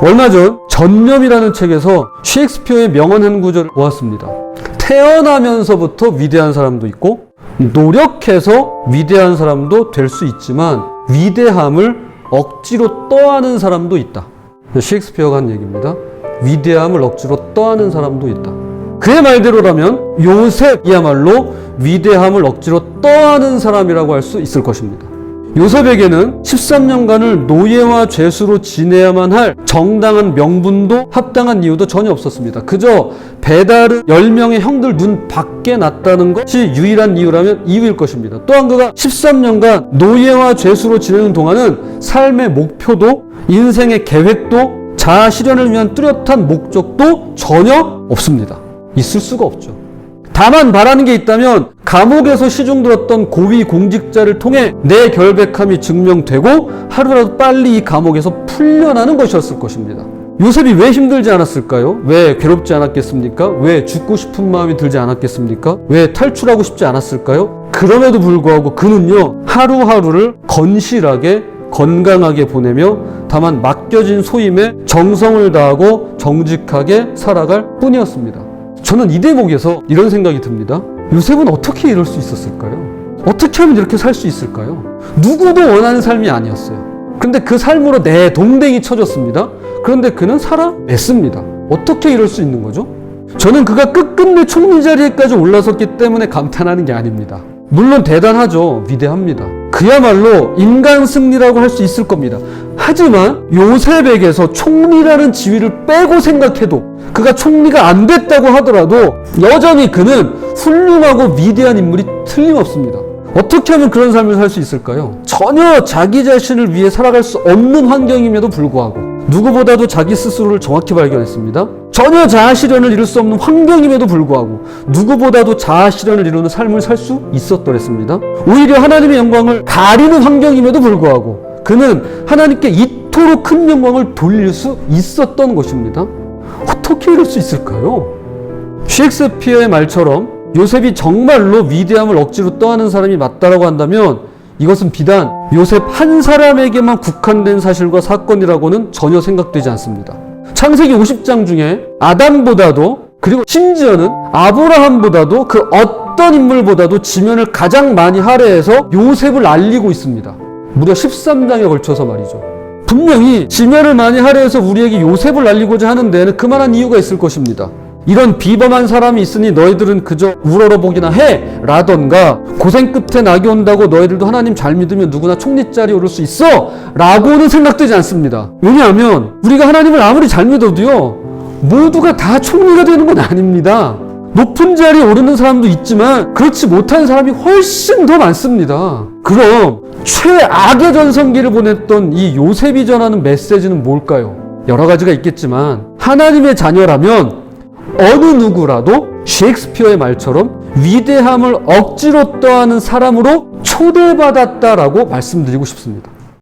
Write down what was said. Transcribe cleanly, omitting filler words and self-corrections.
얼마 전 전념이라는 책에서 셰익스피어의 명언 한 구절을 보았습니다. 태어나면서부터 위대한 사람도 있고 노력해서 위대한 사람도 될 수 있지만 위대함을 억지로 떠안은 사람도 있다. 셰익스피어가 한 얘기입니다. 위대함을 억지로 떠안은 사람도 있다. 그의 말대로라면 요셉이야말로 위대함을 억지로 떠안은 사람이라고 할 수 있을 것입니다. 요셉에게는 13년간을 노예와 죄수로 지내야만 할 정당한 명분도 합당한 이유도 전혀 없었습니다. 그저 배다른 10명의 형들 눈 밖에 났다는 것이 유일한 이유라면 이유일 것입니다. 또한 그가 13년간 노예와 죄수로 지내는 동안은 삶의 목표도 인생의 계획도 자아 실현을 위한 뚜렷한 목적도 전혀 없습니다. 있을 수가 없죠. 다만 바라는 게 있다면 감옥에서 시중들었던 고위 공직자를 통해 내 결백함이 증명되고 하루라도 빨리 이 감옥에서 풀려나는 것이었을 것입니다. 요셉이 왜 힘들지 않았을까요? 왜 괴롭지 않았겠습니까? 왜 죽고 싶은 마음이 들지 않았겠습니까? 왜 탈출하고 싶지 않았을까요? 그럼에도 불구하고 그는요, 하루하루를 건실하게 건강하게 보내며 다만 맡겨진 소임에 정성을 다하고 정직하게 살아갈 뿐이었습니다. 저는 이 대목에서 이런 생각이 듭니다. 요셉은 어떻게 이럴 수 있었을까요? 어떻게 하면 이렇게 살 수 있을까요? 누구도 원하는 삶이 아니었어요. 그런데 그 삶으로 내 동댕이 쳐졌습니다. 그런데 그는 살아냈습니다. 어떻게 이럴 수 있는 거죠? 저는 그가 끝끝내 총리 자리에까지 올라섰기 때문에 감탄하는 게 아닙니다. 물론 대단하죠. 위대합니다. 그야말로 인간 승리라고 할 수 있을 겁니다. 하지만 요셉에게서 총리라는 지위를 빼고 생각해도 그가 총리가 안 됐다고 하더라도 여전히 그는 훌륭하고 위대한 인물이 틀림없습니다. 어떻게 하면 그런 삶을 살 수 있을까요? 전혀 자기 자신을 위해 살아갈 수 없는 환경임에도 불구하고 누구보다도 자기 스스로를 정확히 발견했습니다. 전혀 자아 실현을 이룰 수 없는 환경임에도 불구하고 누구보다도 자아 실현을 이루는 삶을 살 수 있었더랬습니다. 오히려 하나님의 영광을 가리는 환경임에도 불구하고 그는 하나님께 이토록 큰 영광을 돌릴 수 있었던 것입니다. 어떻게 이럴 수 있을까요? 셰익스피어의 말처럼 요셉이 정말로 위대함을 억지로 떠안은 사람이 맞다라고 한다면 이것은 비단 요셉 한 사람에게만 국한된 사실과 사건이라고는 전혀 생각되지 않습니다. 창세기 50장 중에 아담보다도 그리고 심지어는 아브라함보다도 그 어떤 인물보다도 지면을 가장 많이 할애해서 요셉을 알리고 있습니다. 무려 13장에 걸쳐서 말이죠. 분명히 지면을 많이 할애해서 우리에게 요셉을 알리고자 하는 데에는 그만한 이유가 있을 것입니다. 이런 비범한 사람이 있으니 너희들은 그저 우러러보기나 해 라던가 고생 끝에 낙이 온다고 너희들도 하나님 잘 믿으면 누구나 총리 자리에 오를 수 있어 라고는 생각되지 않습니다. 왜냐하면 우리가 하나님을 아무리 잘 믿어도요 모두가 다 총리가 되는 건 아닙니다. 높은 자리에 오르는 사람도 있지만 그렇지 못한 사람이 훨씬 더 많습니다. 그럼 최악의 전성기를 보냈던 이 요셉이 전하는 메시지는 뭘까요? 여러 가지가 있겠지만 하나님의 자녀라면 어느 누구라도 셰익스피어의 말처럼 위대함을 억지로 떠안은 사람으로 초대받았다라고 말씀드리고 싶습니다.